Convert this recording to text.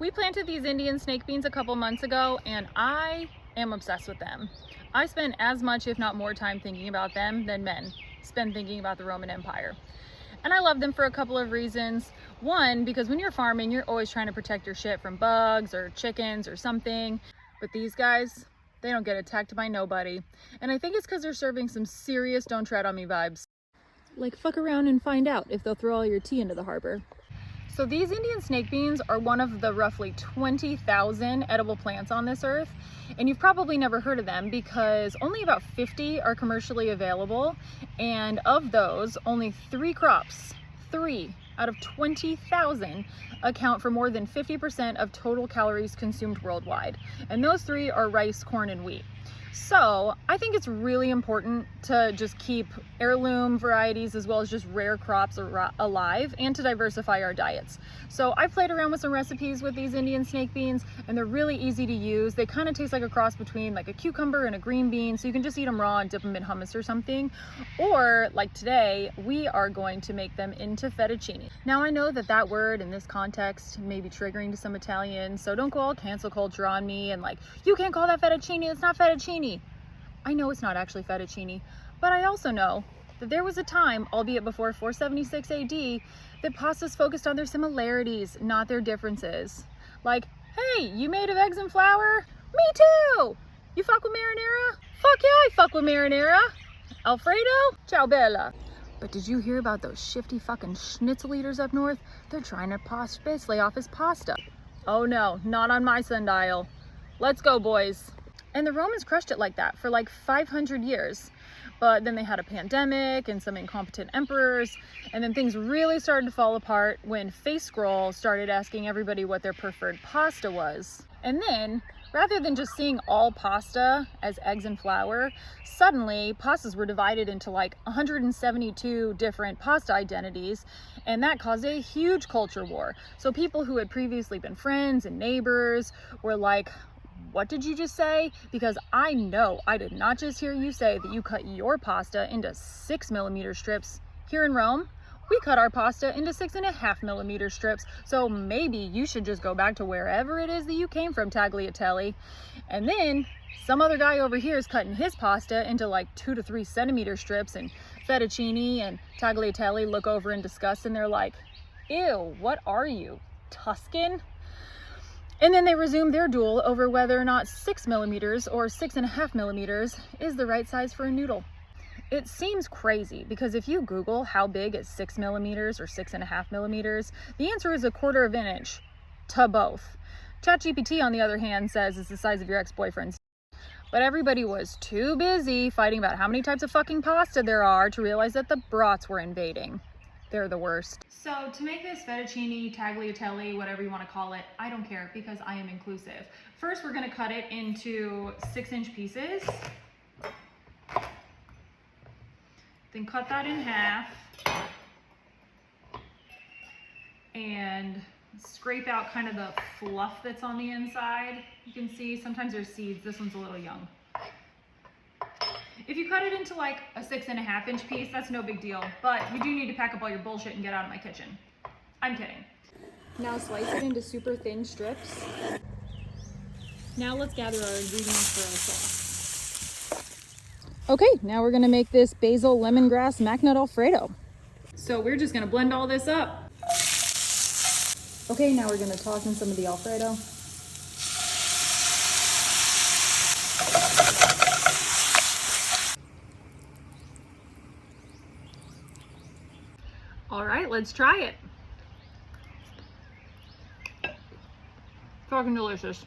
We planted these Indian snake beans a couple months ago and I am obsessed with them. I spend as much, if not more time thinking about them than men spend thinking about the Roman Empire. And I love them for a couple of reasons. One, because when you're farming, you're always trying to protect your shit from bugs or chickens or something. But these guys, they don't get attacked by nobody. And I think it's because they're serving some serious don't tread on me vibes. Like fuck around and find out if they'll throw all your tea into the harbor. So these Indian snake beans are one of the roughly 20,000 edible plants on this earth. And you've probably never heard of them because only about 50 are commercially available. And of those, only 3 crops, 3 out of 20,000 account for more than 50% of total calories consumed worldwide. And those 3 are rice, corn, and wheat. So I think it's really important to just keep heirloom varieties as well as just rare crops alive and to diversify our diets. So I've played around with some recipes with these Indian snake beans and they're really easy to use. They kind of taste like a cross between like a cucumber and a green bean. So you can just eat them raw and dip them in hummus or something. Or like today, we are going to make them into fettuccine. Now I know that that word in this context may be triggering to some Italians. So don't go all cancel culture on me and like, you can't call that fettuccine, it's not fettuccine. I know it's not actually fettuccine, but I also know that there was a time, albeit before 476 AD, that pastas focused on their similarities, not their differences. Like, hey, you made of eggs and flour? Me too! You fuck with marinara? Fuck yeah, I fuck with marinara! Alfredo? Ciao bella! But did you hear about those shifty fucking schnitzel eaters up north? They're trying to pass Spätzle off as pasta. Oh no, not on my sundial. Let's go, boys. And the Romans crushed it like that for like 500 years. But then they had a pandemic and some incompetent emperors. And then things really started to fall apart when Face Scroll started asking everybody what their preferred pasta was. And then, rather than just seeing all pasta as eggs and flour, suddenly pastas were divided into like 172 different pasta identities. And that caused a huge culture war. So people who had previously been friends and neighbors were like, what did you just say? Because I know I did not just hear you say that you cut your pasta into 6mm strips. Here in Rome, we cut our pasta into 6.5mm strips. So maybe you should just go back to wherever it is that you came from, tagliatelle. And then some other guy over here is cutting his pasta into like 2 to 3 centimeter strips, and fettuccine and tagliatelle look over in disgust and they're like, ew, what are you, Tuscan? And then they resume their duel over whether or not 6mm or 6.5mm is the right size for a noodle. It seems crazy because if you Google how big is 6mm or 6.5mm, the answer is 1/4 of an inch to both. ChatGPT, on the other hand, says it's the size of your ex-boyfriend's. But everybody was too busy fighting about how many types of fucking pasta there are to realize that the brats were invading. They're the worst. So to make this fettuccine, tagliatelle, whatever you want to call it, I don't care because I am inclusive. First, we're going to cut it into 6-inch pieces. Then cut that in half. And scrape out kind of the fluff that's on the inside. You can see sometimes there's seeds. This one's a little young. If you cut it into like a 6.5-inch piece, that's no big deal, but you do need to pack up all your bullshit and get out of my kitchen. I'm kidding. Now slice it into super thin strips. Now let's gather our ingredients for our sauce. Okay, now we're gonna make this basil lemongrass macnut alfredo. So we're just gonna blend all this up. Okay, now we're gonna toss in some of the alfredo. All right, let's try it. Fucking delicious.